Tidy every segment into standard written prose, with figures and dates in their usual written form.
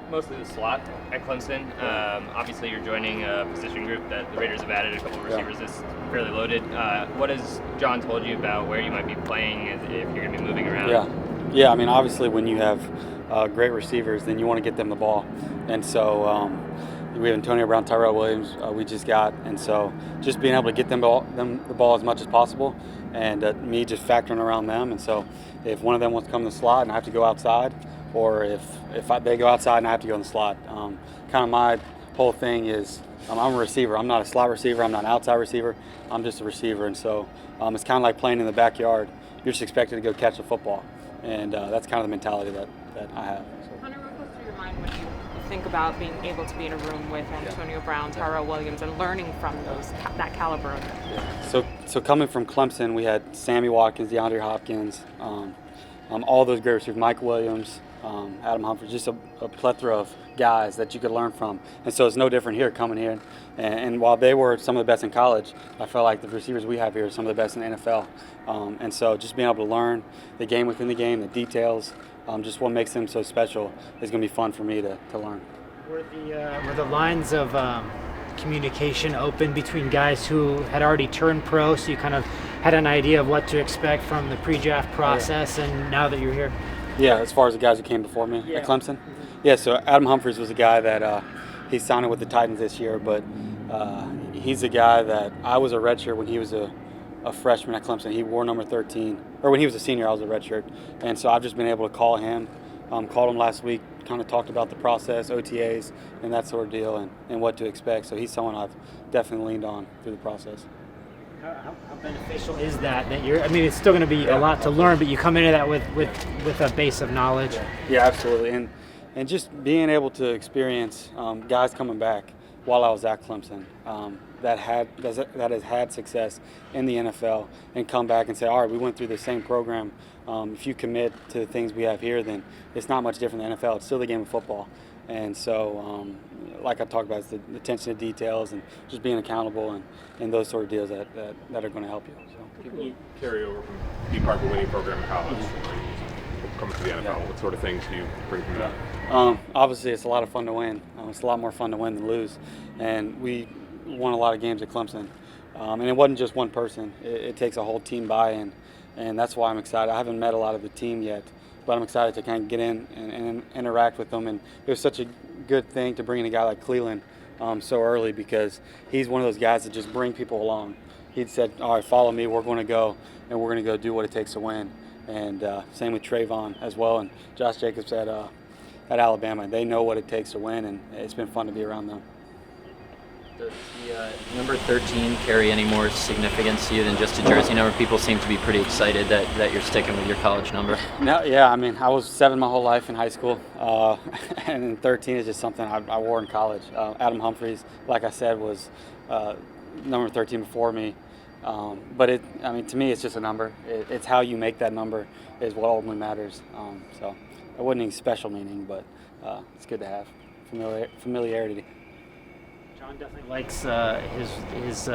mostly the slot at Clemson. Obviously, you're joining a position group that the Raiders have added a couple of receivers. It's fairly loaded. What has John told you about where you might be playing if you're going to be moving around? Yeah. I mean, obviously, when you have great receivers, then you want to get them the ball. And so we have Antonio Brown, Tyrell Williams, we just got. And so just being able to get them the ball as much as possible, and me just factoring around them. And so if one of them wants to come in the slot and I have to go outside, or if they go outside and I have to go in the slot, kind of my whole thing is I'm a receiver. I'm not a slot receiver. I'm not an outside receiver. I'm just a receiver. And so it's kind of like playing in the backyard. You're just expected to go catch a football. And that's kind of the mentality that I have. So. Hunter, what goes through your mind when you think about being able to be in a room with Antonio Brown, Tyrell Williams, and learning from that caliber of them? Yeah. So coming from Clemson, we had Sammy Watkins, DeAndre Hopkins, all those great receivers, Mike Williams, Adam Humphries, just a plethora of guys that you could learn from. And so it's no different here coming here. And while they were some of the best in college, I felt like the receivers we have here are some of the best in the NFL. And so just being able to learn the game within the game, the details, just what makes them so special is going to be fun for me to learn. Were the lines of communication open between guys who had already turned pro, so you kind of had an idea of what to expect from the pre-draft process, and now that you're here? Yeah, as far as the guys who came before me at Clemson? Yeah, so Adam Humphries was a guy that he signed with the Titans this year, but he's a guy that I was a redshirt when he was a freshman at Clemson. He wore number 13, or when he was a senior, I was a redshirt. And so I've just been able to call him. Called him last week, kind of talked about the process, OTAs, and that sort of deal, and what to expect. So he's someone I've definitely leaned on through the process. How beneficial is that you're? I mean, it's still going to be a lot to learn, but you come into that with a base of knowledge. Yeah, absolutely, and just being able to experience guys coming back while I was at Clemson that has had success in the NFL and come back and say, all right, we went through the same program. If you commit to the things we have here, then it's not much different than the NFL. It's still the game of football. And so, like I talked about, it's the attention to details and just being accountable and those sort of deals that are going to help you. So. Can you carry over from being part of a winning program in college, coming to the NFL? Yeah. What sort of things do you bring from that? Obviously, it's a lot of fun to win. It's a lot more fun to win than lose. And we won a lot of games at Clemson. And it wasn't just one person. It takes a whole team buy-in. And that's why I'm excited. I haven't met a lot of the team yet, but I'm excited to kind of get in and interact with them. And it was such a good thing to bring in a guy like Cleveland so early, because he's one of those guys that just bring people along. He'd said, all right, follow me. We're going to go, and we're going to go do what it takes to win. And same with Trayvon as well, and Josh Jacobs at Alabama. They know what it takes to win, and it's been fun to be around them. Does the number 13 carry any more significance to you than just a jersey number? People seem to be pretty excited that you're sticking with your college number. No, yeah, I mean, I was 7 my whole life in high school, and 13 is just something I wore in college. Adam Humphries, like I said, was number 13 before me. But to me, it's just a number. It's how you make that number is what ultimately matters. So it wasn't any special meaning, but it's good to have familiarity. John definitely likes his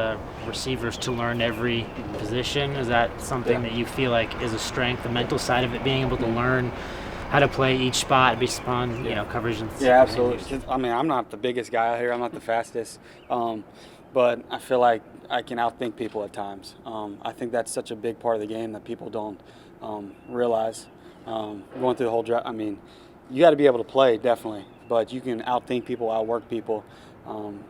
receivers to learn every position. Is that something that you feel like is a strength, the mental side of it, being able to learn how to play each spot based upon coverage and Yeah, absolutely. I mean, I'm not the biggest guy out here. I'm not the fastest, but I feel like I can outthink people at times. I think that's such a big part of the game that people don't realize. Going through the whole draft, I mean, you got to be able to play, definitely, but you can outthink people, outwork people.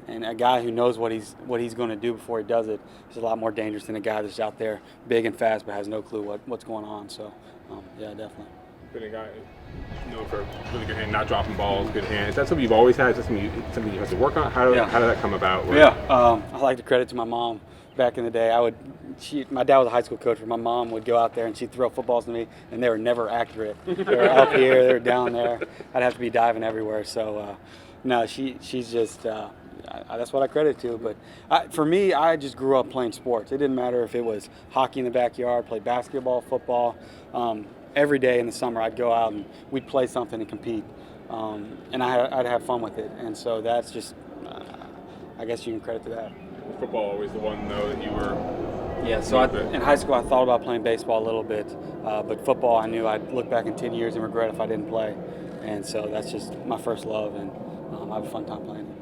And a guy who knows what he's going to do before he does it is a lot more dangerous than a guy that's out there big and fast but has no clue what's going on. So, yeah, definitely. Been a guy known for really good hand, not dropping balls, good hand. Is that something you've always had? Is that something you have to work on? How did that come about? I like to credit to my mom. Back in the day, my dad was a high school coach, but my mom would go out there and she'd throw footballs to me, and they were never accurate. They were up here, they were down there. I'd have to be diving everywhere. So, no, she's just that's what I credit to. But for me, I just grew up playing sports. It didn't matter if it was hockey in the backyard, play basketball, football. Every day in the summer, I'd go out and we'd play something and compete, and I'd have fun with it. And so that's just, I guess you can credit to that. Was football always the one, though, that you were? Yeah, so in high school I thought about playing baseball a little bit, but football I knew I'd look back in 10 years and regret if I didn't play. and so that's just my first love, and I have a fun time playing it.